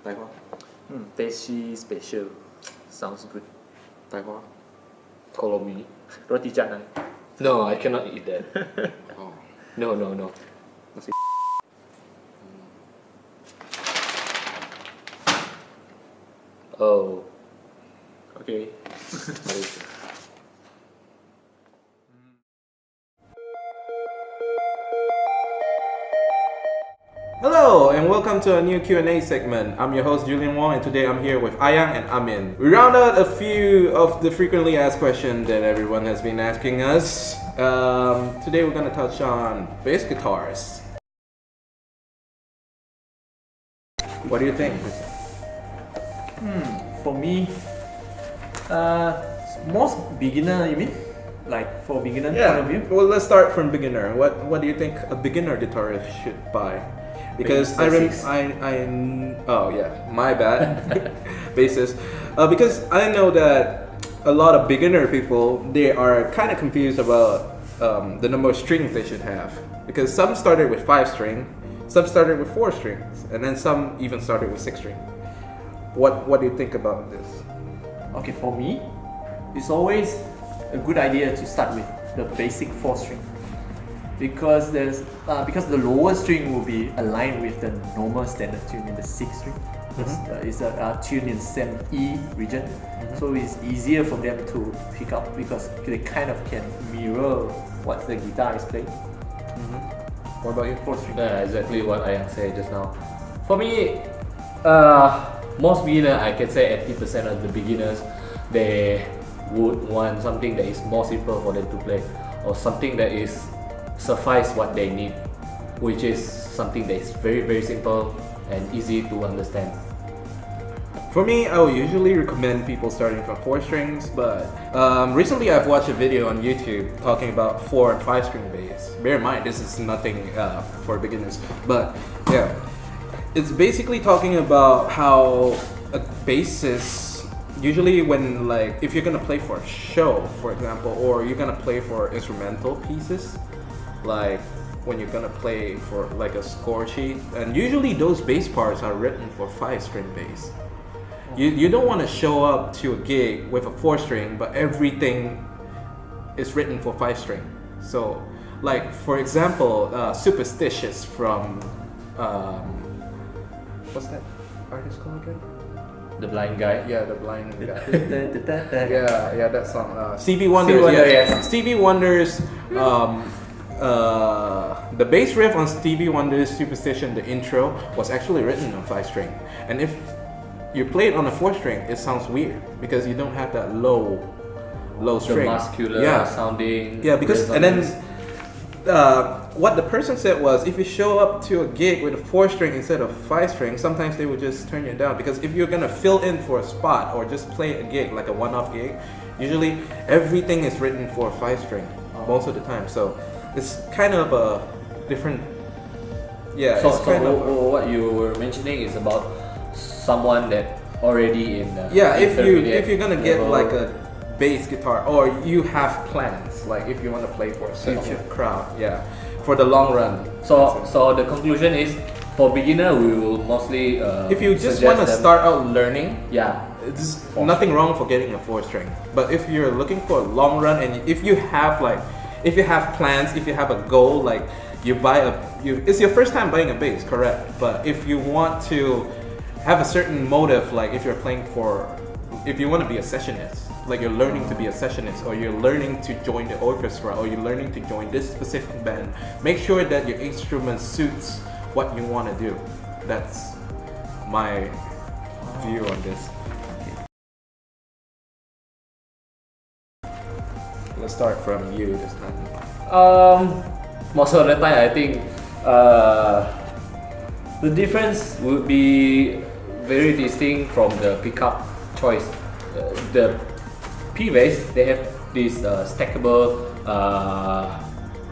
台花 Tasty special. Sounds good. 台花 Kolomi. Roti canai. No, I cannot eat that. 哦 No. Oh. Okay. Hello and welcome to a new Q&A segment. I'm your host Julian Wong and today I'm here with Ayang and Amin. We round out a few of the frequently asked questions that everyone has been asking us. Today we're going to touch on bass guitars. What do you think? For me, most beginner, you mean? Like for beginner point of view? Well, let's start from beginner. What do you think a beginner guitarist should buy? Because oh yeah, my bad, bassist. Because I know that a lot of beginner people, they are kind of confused about the number of strings they should have. Because some started with 5 string, some started with 4 strings, and then some even started with 6 string. What do you think about this? Okay, for me, it's always a good idea to start with the basic 4 string. Because the lower string will be aligned with the normal standard tune in the 6th string. It's a tune in same E region, so it's easier for them to pick up because they kind of can mirror what the guitar is playing. What about your 4th string? Yeah, exactly what Ayang said just now. For me, most beginner, I can say 80% of the beginners, they would want something that is more simple for them to play, or something that is suffice what they need, which is something that is very, very simple and easy to understand. For me, I would usually recommend people starting from 4 strings, but recently I've watched a video on YouTube talking about 4 and 5 string bass. Bear in mind, this is nothing for beginners, but yeah, it's basically talking about how a bassist usually when if you're gonna play for a show, for example, or you're gonna play for instrumental pieces, like when you're gonna play for like a score sheet, and usually those bass parts are written for 5 string bass. You don't want to show up to a gig with a 4 string, but everything is written for 5 string. So, like for example, Superstitious from what's that artist called again? The Blind Guy. Yeah, the blind guy. yeah, that song. Stevie Wonder. Stevie Wonder's the bass riff on Stevie Wonder's Superstition, the intro, was actually written on 5 string. And if you play it on a 4 string, it sounds weird because you don't have that low string. The muscular sounding. Yeah, because and then what the person said was, if you show up to a gig with a 4 string instead of 5 string, sometimes they would just turn you down, because if you're gonna fill in for a spot or just play a gig like a one-off gig, usually everything is written for 5 string most of the time. So it's kind of a different. Yeah. So what you were mentioning is about someone that already in. If you're gonna get like a bass guitar, or you have plans, like if you want to play for a future crowd, for the long run. So the conclusion is, for beginner, we will mostly. If you just want to start out learning, it's nothing wrong for getting a 4 string. But if you're looking for a long run, and if you have plans, if you have a goal, like it's your first time buying a bass, correct? But if you want to have a certain motive, like if you want to be a sessionist, like you're learning to be a sessionist, or you're learning to join the orchestra, or you're learning to join this specific band, make sure that your instrument suits what you want to do. That's my view on this. Let's start from you this time. Most of the time, I think the difference would be very distinct from the pickup choice. The P bass, they have this stackable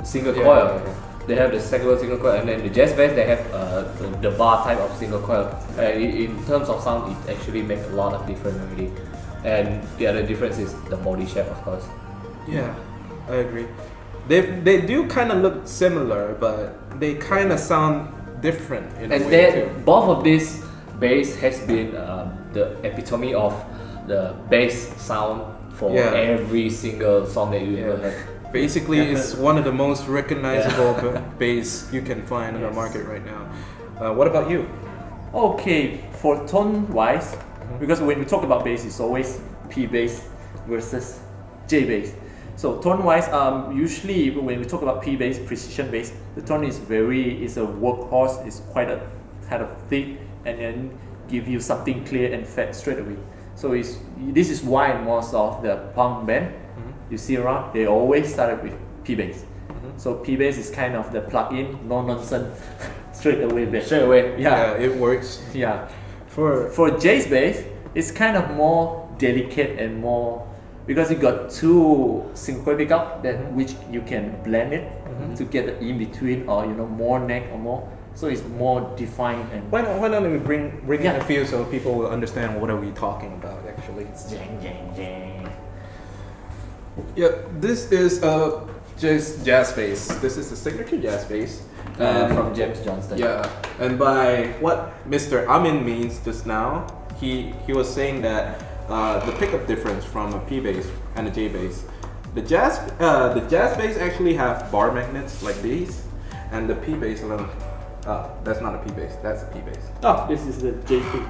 single coil. They have the stackable single coil, and then the jazz bass, they have the bar type of single coil. In terms of sound, it actually makes a lot of difference already. And the other difference is the body shape, of course. Yeah, I agree. They do kind of look similar, but they kind of sound different in a way too. Both of these bass has been the epitome of the bass sound for Yeah. every single song that you ever Yeah. heard. Basically, it's one of the most recognizable bass you can find in the Yes. market right now. What about you? Okay, for tone wise, because when we talk about bass, it's always P bass versus J bass. So tone wise, usually when we talk about P bass, precision bass, the tone is a workhorse, it's quite a kind of thick, and then give you something clear and fat straight away. So this is why most of the punk band you see around, they always started with P bass. So P bass is kind of the plug-in, no nonsense, straight away bass. Straight away. Yeah. It works. Yeah. For For J's bass, it's kind of more delicate and more because you got two single pickup that which you can blend it to get the in between or more neck or more. So it's more defined and why don't we bring in Yeah. a few so people will understand what are we talking about actually. jang jang jang. Yeah, this is just jazz bass. This is the signature jazz bass. From James Johnston. Yeah, and by what Mr. Amin means just now, he was saying that the pickup difference from a P bass and a J bass. The jazz bass actually have bar magnets like these, and the P bass alone. That's not a P bass. That's a P bass. Oh, this is the JP.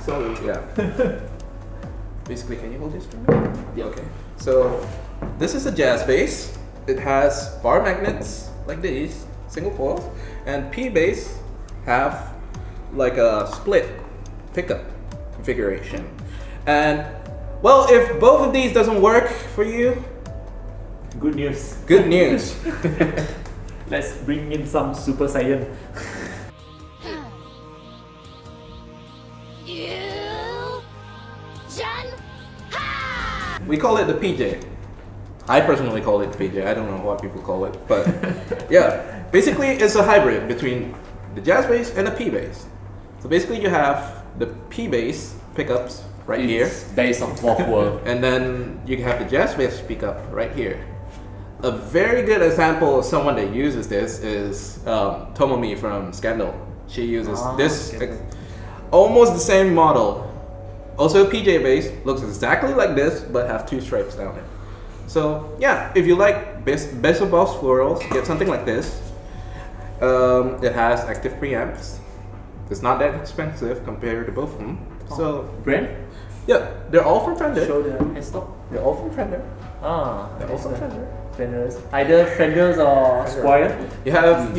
Sorry. Yeah. Basically, can you hold this for me? Yeah. Okay. So this is a jazz bass. It has bar magnets like these, single coils, and P bass have like a split pickup configuration. And well, if both of these doesn't work for you, Good news. good news. Let's bring in some Super Saiyan. We call it the PJ. I personally call it the PJ. I don't know what people call it, but yeah. Basically, it's a hybrid between the jazz bass and the P bass. So basically, you have the P bass pickups right here, It's based on fourth world. and then you have the jazz bass pickup right here. A very good example of someone that uses this is Tomomi from Scandal. She uses this almost the same model. Also PJ bass, looks exactly like this, but have two stripes down it. So yeah, if you like bass above florals, get something like this. It has active preamps. It's not that expensive compared to both of them. So Brand? yeah, they're all from Fender. Show the headstock. They're all from Fender. They're all from Fender. Fenders. Either Fenders or Squire. You have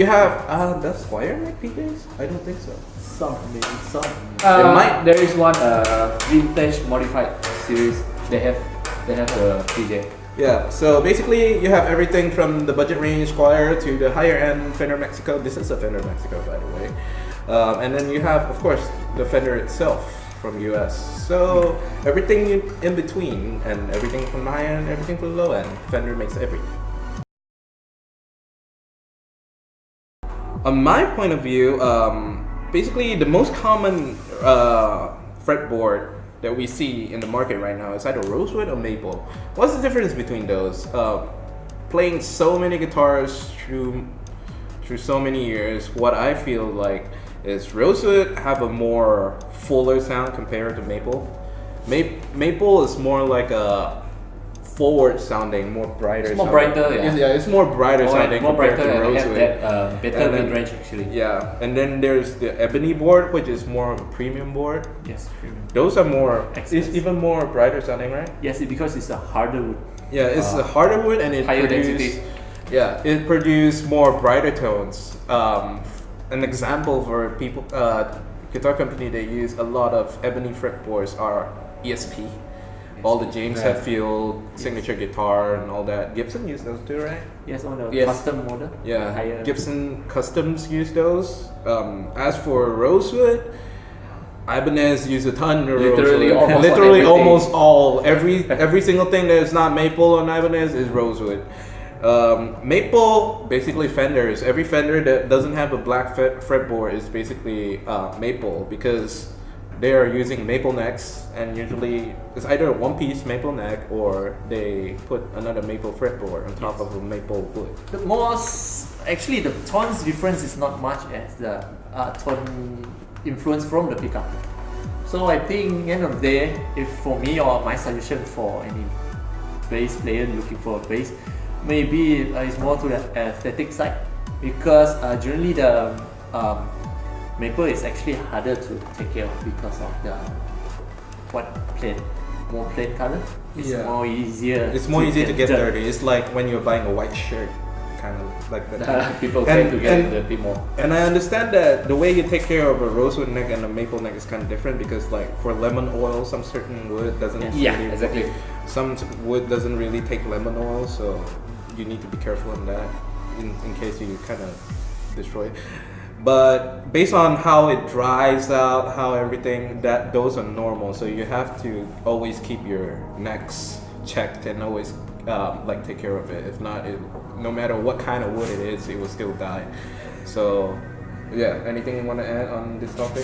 does Squire make PJs? I don't think so. Some, maybe some. There is one vintage modified series. They have the PJ. Yeah, so basically you have everything from the budget range Squire to the higher end Fender Mexico. This is a Fender Mexico, by the way. And then you have, of course, the Fender itself from US. So everything in between, and everything from the high end, everything from the low end. Fender makes everything. On my point of view, basically the most common fretboard that we see in the market right now is either rosewood or maple. What's the difference between those? Playing so many guitars through so many years, what I feel like is rosewood have a more fuller sound compared to maple. Maple is more like a forward sounding, more brighter. It's more sounding. brighter, yeah. It's more brighter sounding More compared brighter to and have rosewood. that better And then- mid range actually. Yeah, and then there's the ebony board, which is more of a premium board. Yes, premium. Those are more, it's Expensive. even more brighter sounding, right? Yes, because it's a harder wood. Yeah, it's a harder wood and it Higher produce, density. Yeah, it produce more brighter tones. An example for people, guitar company they use a lot of ebony fretboards are ESP. All the James Right. Hetfield signature guitar and all that. Gibson use those too, right? Yes, on the Yes. custom model. Yeah, Higher. Gibson Customs use those. As for rosewood, Ibanez use a ton of Literally rosewood. almost on Literally everything. almost all. Every single thing that is not maple on Ibanez is rosewood. Maple, basically Fenders. Every Fender that doesn't have a black fretboard is basically maple because they are using maple necks, and usually it's either a one-piece maple neck or they put another maple fretboard on top of a maple wood. The most actually the tones difference is not much as the tone influence from the pickup. So I think end of the day, if for me or my suggestion for any bass player looking for a bass, maybe it's more to the aesthetic side, because generally the maple is actually harder to take care of because of the more plain color. It's Yeah. more easier. It's more easy to get dirty. It's like when you're buying a white shirt, kind of like that. People And- tend to get and- dirty more. And I understand that the way you take care of a rosewood neck and a maple neck is kind of different, because like for lemon oil, some certain wood doesn't. Yeah, really- exactly. Some wood doesn't really take lemon oil, so you need to be careful in that, in case you kind of destroy it. But based on how it dries out, how everything, those are normal. So you have to always keep your necks checked and always like take care of it. If not, no matter what kind of wood it is, it will still die. So yeah, anything you want to add on this topic?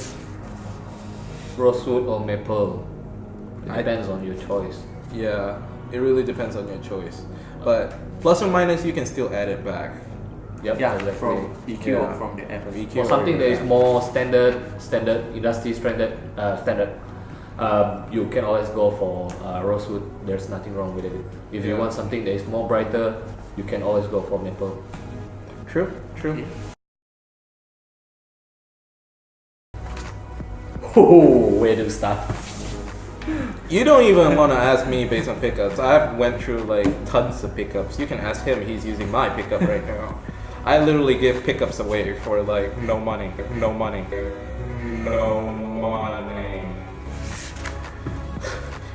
Rosewood or maple, it depends on your choice. Yeah, it really depends on your choice. But plus or minus, you can still add it back. Yep, Yeah, exactly. from EQ Yeah. or from the amp. From EQ For something or- that is more standard, industry standard, you can always go for rosewood. There's nothing wrong with it. If you Yeah. want something that is more brighter, you can always go for maple. True. Oh, where to start? You don't even want to ask me based on pickups. I went through like tons of pickups. You can ask him. He's using my pickup right now. I literally give pickups away for like no money.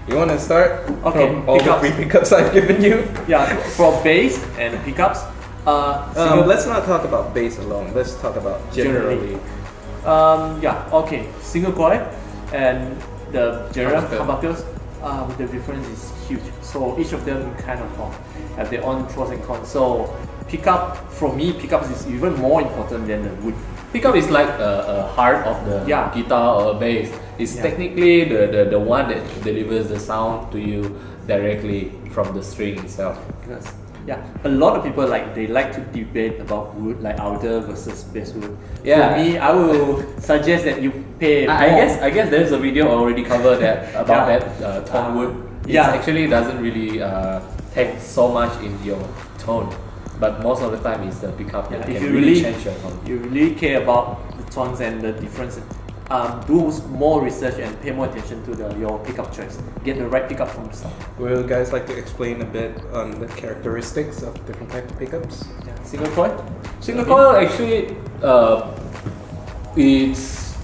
You want to start? Okay, From all the pickups. free pickups I've given you. Yeah, for bass and pickups. Let's not talk about bass alone. Let's talk about generally. Okay, single coil and the general Humbucker. humbuckers. The difference is huge. So each of them kind of have their own pros and cons. So for me, pickups is even more important than the wood. Pickup is like a heart of the Yeah. guitar or bass. It's Yeah. technically the one that delivers the sound to you directly from the string itself. Because a lot of people they like to debate about wood, like outer versus basswood. Yeah. For me, I will suggest that you pay more. I guess there's a video already covered that about Yeah. that tone wood. It Yeah. actually doesn't really take so much in your tone, but most of the time it's the pickup that If can you really really change your tone. you really care about the tones and the difference, do more research and pay more attention to your pickup choice. Get the right pickup from the start. Would you guys like to explain a bit on the characteristics of different types of pickups? Yeah. Single coil. Single coil actually, it's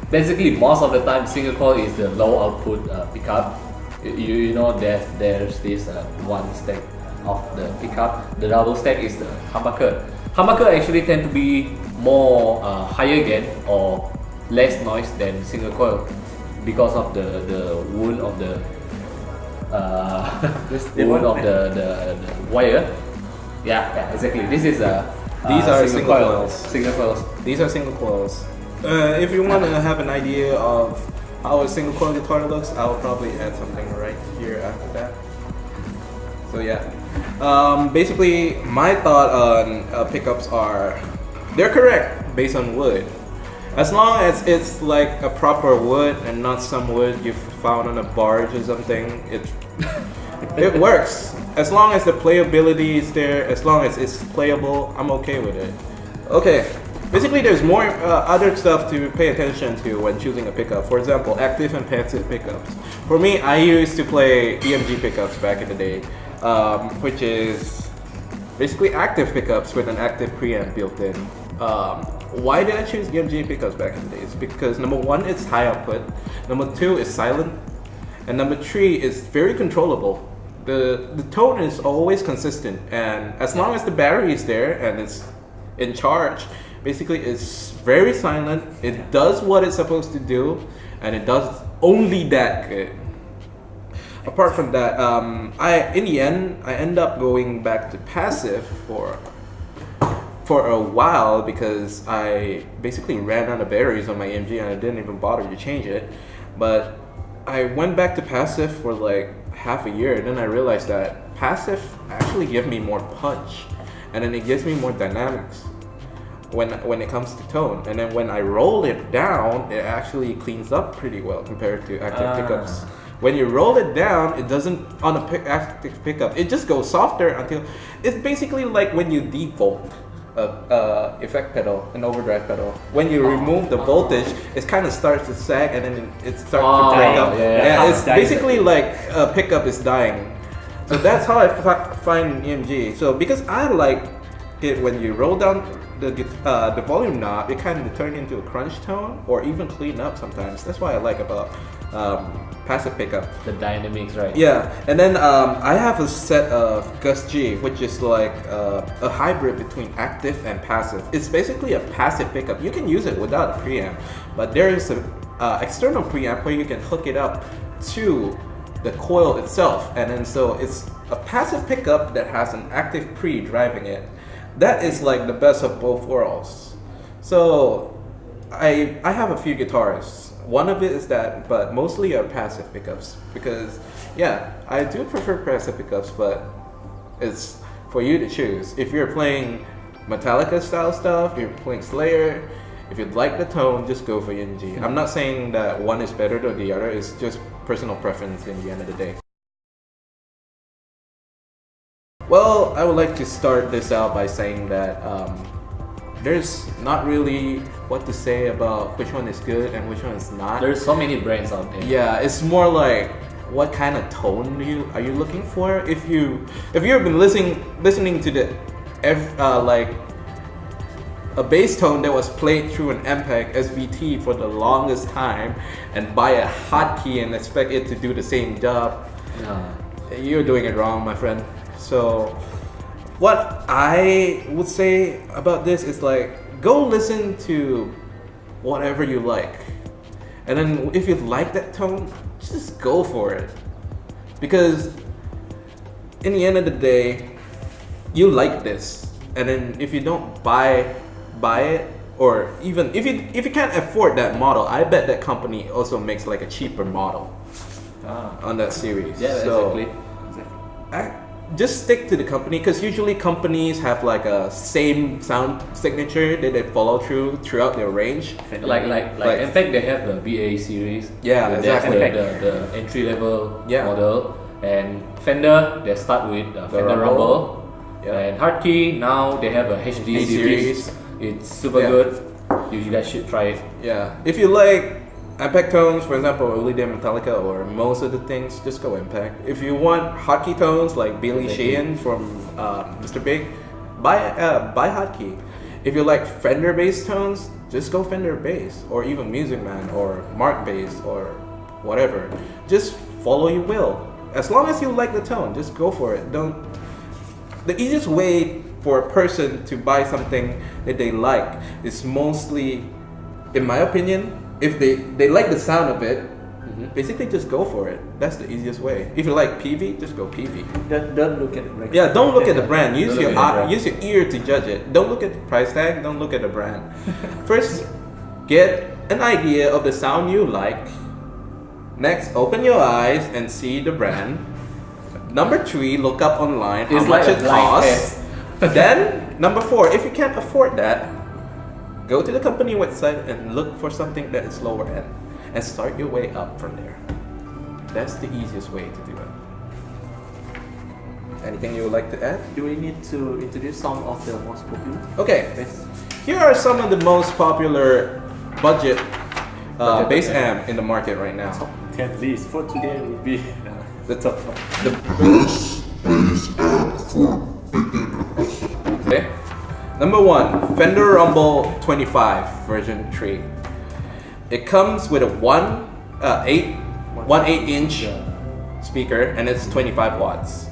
basically most of the time single coil is the low output pickup. You know there's this one stack of the pickup. The double stack is the humbucker. Humbucker actually tend to be more higher gain or less noise than single coil because of the wound of the the wound of the wire. Yeah, exactly. This is These are single coils. Single coils. These are single coils. If you want to have an idea of how a single coil guitar looks, I'll probably add something right here after that. So yeah, basically my thought on pickups are, they're correct based on wood. As long as it's like a proper wood and not some wood you found on a barge or something, it works. As long as the playability is there, as long as it's playable, I'm okay with it. Okay, basically there's more other stuff to pay attention to when choosing a pickup. For example, active and passive pickups. For me, I used to play EMG pickups back in the day, which is basically active pickups with an active preamp built in. Why did I choose EMG pickups back in the days? Because number one, it's high output. Number two, it's silent. And number three, is very controllable. The tone is always consistent, and as long as the battery is there and it's in charge, basically it's very silent. It does what it's supposed to do, and it does only that good. Apart from that, in the end, I end up going back to passive for a while because I basically ran out of batteries on my EMG and I didn't even bother to change it. But I went back to passive for like half a year, and then I realized that passive actually gives me more punch, and then it gives me more dynamics. when it comes to tone, and then when I roll it down, it actually cleans up pretty well compared to active pickups. When you roll it down, it doesn't on a active pickup. It just goes softer until it's basically like when you default effect pedal, an overdrive pedal. When you remove the voltage, it kind of starts to sag and then it starts to break up. yeah. It's basically like a pickup is dying. So that's how I find EMG. So because I like it when you roll down the volume knob, it kind of turn into a crunch tone or even clean up sometimes. That's why I like about passive pickup. The dynamics, right? Yeah, and then I have a set of Gus G, which is like a hybrid between active and passive. It's basically a passive pickup. You can use it without a preamp, but there is an external preamp where you can hook it up to the coil itself, and then so it's a passive pickup that has an active pre driving it. That is like the best of both worlds. So I have a few guitars. One of it is that, but mostly are passive pickups because yeah, I do prefer passive pickups, but it's for you to choose. If you're playing Metallica style stuff, if you're playing Slayer, if you'd like the tone, just go for EMG. I'm not saying that one is better than the other, it's just personal preference in the end of the day. Well, I would like to start this out by saying that there's not really what to say about which one is good and which one is not. There's so many brands out there. Yeah, it's more like what kind of tone are you looking for? If you've been listening to the like a bass tone that was played through an MPEG SVT for the longest time and buy a hotkey and expect it to do the same job, you're doing it wrong, my friend. So what I would say about this is like, go listen to whatever you like. And then if you like that tone, just go for it. Because in the end of the day, you like this. And then if you don't buy it, or even if you can't afford that model, I bet that company also makes like a cheaper model on that series. Yeah, so exactly. Just stick to the company, because usually companies have like a same sound signature that they follow throughout their range. Like in fact they have the BA series. Yeah, They have exactly. the entry level Yeah. model, and Fender they start with Fender Rumble. Yeah. And Hardkey now they have a HD series. It's super good. You guys should try it. Yeah, if you like impact tones, for example, Early Day Metallica or most of the things, just go impact. If you want hotkey tones like Billy Sheehan from Mr. Big, buy hotkey. If you like Fender bass tones, just go Fender bass, or even Music Man or Mark bass or whatever. Just follow your will. As long as you like the tone, just go for it. The easiest way for a person to buy something that they like is mostly, in my opinion, if they like the sound of it, basically just go for it. That's the easiest way. If you like PV, just go PV. Don't look at the brand. Yeah, don't look at the brand. Use Don't your look at the brand. use your ear to judge it. Don't look at the price tag. Don't look at the brand. First, get an idea of the sound you like. Next, open your eyes and see the brand. Number 3, look up online how It's much like a it blind costs. Then, number 4, if you can't afford that, go to the company website and look for something that is lower end and start your way up from there. That's the easiest way to do it. Anything you would like to add? Do we need to introduce some of the most popular? Okay, Yes. here are some of the most popular budget bass amp in the market right now. Top 10 list for today would be The top, okay. Number 1, Fender Rumble 25 version 3. It comes with a 1.8-inch speaker and it's 25 watts.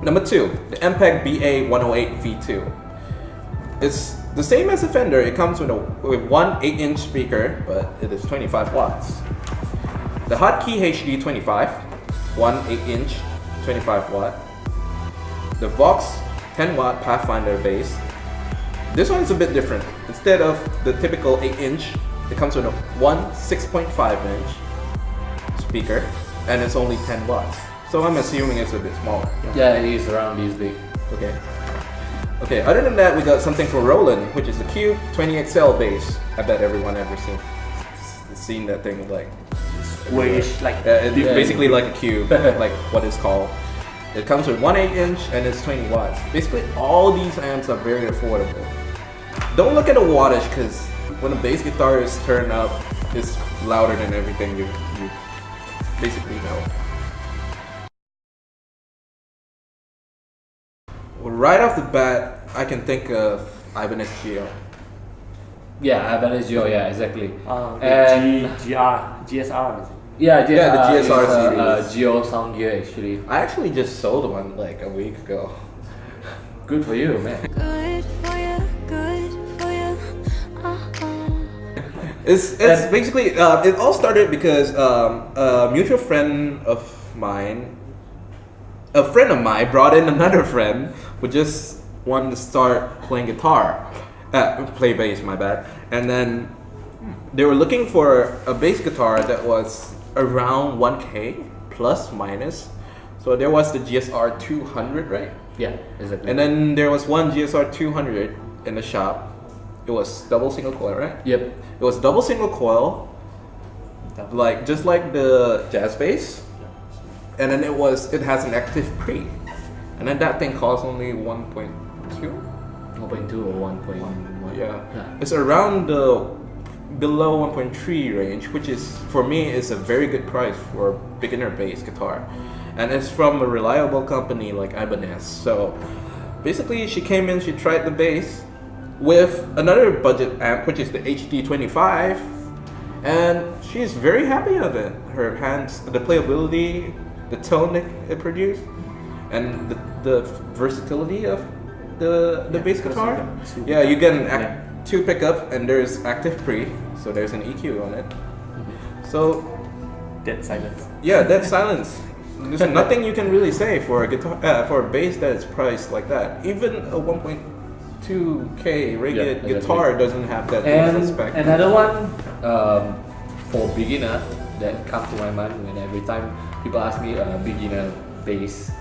Number 2, the MPEG BA 108 V2. It's the same as the Fender. It comes with one 8-inch speaker, but it is 25 watts. The Hotkey HD 25, one 8-inch, 25 watt. The Vox 10 watt Pathfinder bass. This one is a bit different. Instead of the typical 8-inch, it comes with one 6.5-inch speaker, and it's only 10 watts. So I'm assuming it's a bit smaller. Yeah, it is around this big. Okay. Okay, other than that, we got something for Roland, which is the Cube 20XL bass. I bet everyone ever seen that thing, like Squarish, like it's basically like a cube, like what it's called. It comes with 1/8 inch and it's 20 watts. Basically, all these amps are very affordable. Don't look at the wattage, because when a bass guitar is turned up, it's louder than everything you basically know. Well, right off the bat, I can think of Ibanez Geo. Yeah, Ibanez Geo, yeah, exactly. the GSR. Is it? Yeah, the GSR is a series. Geo sound gear actually. I actually just sold one like a week ago. Good for you, man. Good for you, good for you. It's basically it all started because a mutual friend of mine, brought in another friend who just wanted to start playing guitar, play bass, my bad, and then they were looking for a bass guitar that was around 1K plus minus. So there was the GSR 200, right? Yeah, exactly. And then there was one GSR 200 in the shop. It was double single coil, right? Yep. It was double single coil, like just like the jazz bass, and then it has an active pre, and then that thing costs only 1.2. 1.2 or 1.1. Yeah, it's around the below 1.3 range, which is for me is a very good price for a beginner bass guitar, and it's from a reliable company like Ibanez. So basically, she came in, she tried the bass with another budget amp, which is the HD25, and she's very happy of it. Her hands, the playability, the tone that it produced, and the versatility of the bass guitar. Yeah, you get an two pickup, and there's active pre, so there's an EQ on it. So Dead silence. yeah, that's silence. There's nothing you can really say for a guitar for a bass that is priced like that. Even a 1.2K rated guitar doesn't have that And spec. another one for beginner that comes to my mind when every time people ask me a beginner bass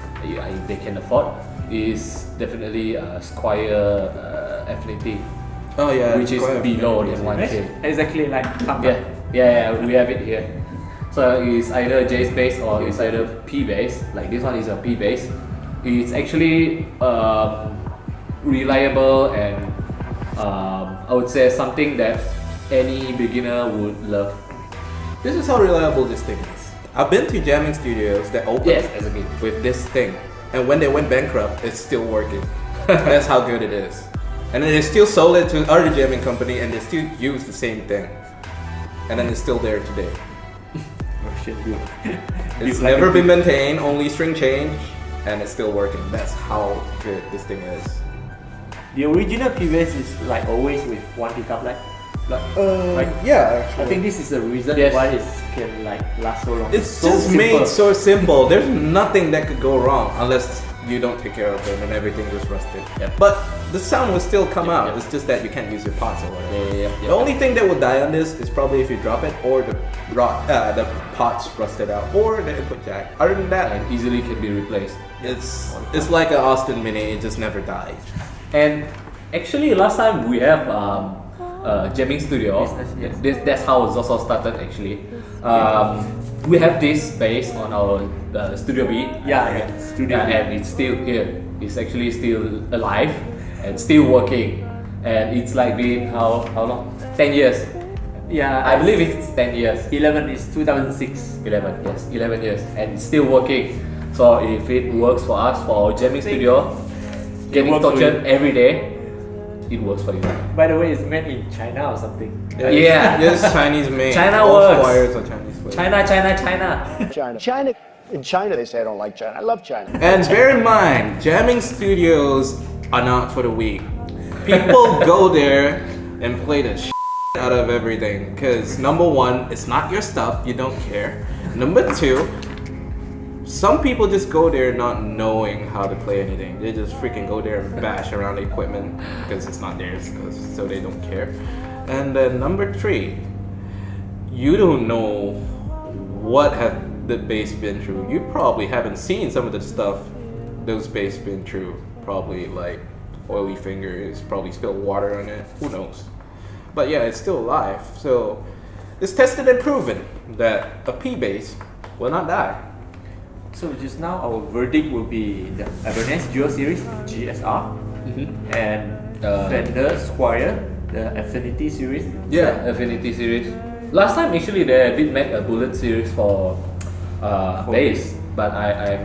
they can afford is definitely Squire Affinity, Oh yeah, which is quite below amazing. than 1K. Exactly like Yeah, we have it here. So it's either J's bass or it's either P bass. Like this one is a P bass. It's actually reliable and I would say something that any beginner would love. This is how reliable this thing is. I've been to jamming studios that opened Yes, as a kid. with this thing, and when they went bankrupt, it's still working. That's how good it is. And then they still sold it to other jamming company, and they still use the same thing, and then it's still there today. It's never been maintained, only string change, and it's still working. That's how good this thing is. The original P bass is like always with one pickup, like Yeah, actually. I think this is the reason Yes. why it can like last so long. It's so just simple. made so simple. There's nothing that could go wrong unless you don't take care of it and everything just rusted. Yep. But the sound will still come out. Yep. It's just that you can't use your pots or whatever. Yeah. The only thing that will die on this is probably if you drop it or the pots rusted out or the input jack. Other than that, And easily can be replaced. it's like an Austin Mini. It just never dies. And actually, last time we have jamming studio. Business, yes. That's how Zoso started actually. We have this bass on our Studio B. Studio B. And it's still here. It's actually still alive and still working. And it's like been how long? 10 years. Yeah, I believe it's 10 years. 11 is 2006. 11, yes, 11 years, and it's still working. So if it works for us for our jamming studio, getting works for tortured you. every day, it works for you. By the way, it's made in China or something. Yeah. Yes, Chinese made. China All works. Squires are Chinese made. China. China. In China, they say I don't like China. I love China. And bear in mind, jamming studios are not for the weak. People go there and play the shit out of everything. Because number one, it's not your stuff, you don't care. Number two, some people just go there not knowing how to play anything. They just freaking go there and bash around the equipment because it's not theirs, so they don't care. And then number three, you don't know what have the bass been through. You probably haven't seen some of the stuff those bass been through probably like oily fingers, probably spilled water on it. Who knows? But yeah, it's still alive. So it's tested and proven that a P bass will not die. So just now our verdict will be the Ibanez Dual Series GSR and Fender Squire, the Affinity Series. Yeah, Affinity series. Last time actually they did make a bullet series for bass, but I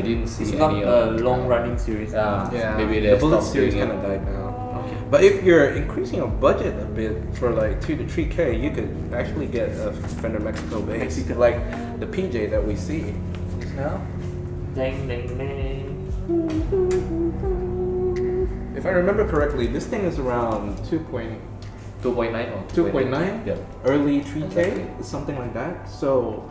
didn't see It's any not a of long running series. maybe they the bullet stopped series doing kind it. of died now. Okay. But if you're increasing your budget a bit for like 2 to 3K, you could actually get a Fender Mexico bass, Mexican. like the PJ that we see now. Dang, dang, dang. If I remember correctly, this thing is around 2.9, 2.9 or 2.9? Yeah. early 3K, Exactly. something like that. So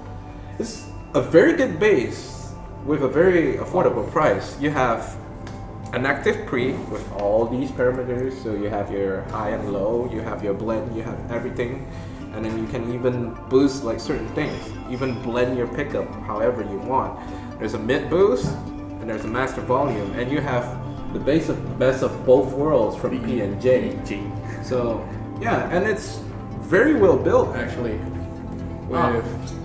it's a very good bass with a very affordable price. You have an active pre with all these parameters, so you have your high and low, you have your blend, you have everything, and then you can even boost like certain things, even blend your pickup however you want. There's a mid boost and there's a master volume, and you have the best of both worlds from P and J. So yeah, and it's very well built actually.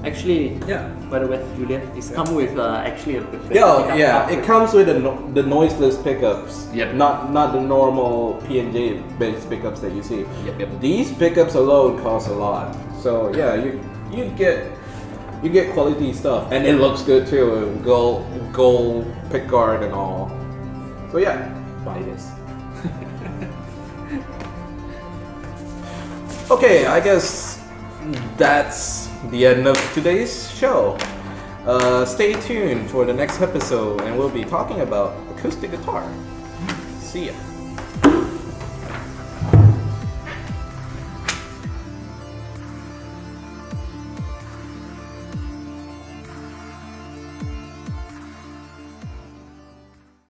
Actually, Yeah. by the way, Julian, it's come with actually a bit Yeah, it comes with the noiseless pickups. Yep. Not the normal P&J based pickups that you see. Yep. These pickups alone cost a lot. So yeah, you get quality stuff, and it looks good too. Gold pick guard and all. So yeah, buy this. Okay, I guess that's the end of today's show. Stay tuned for the next episode, and we'll be talking about acoustic guitar. See ya.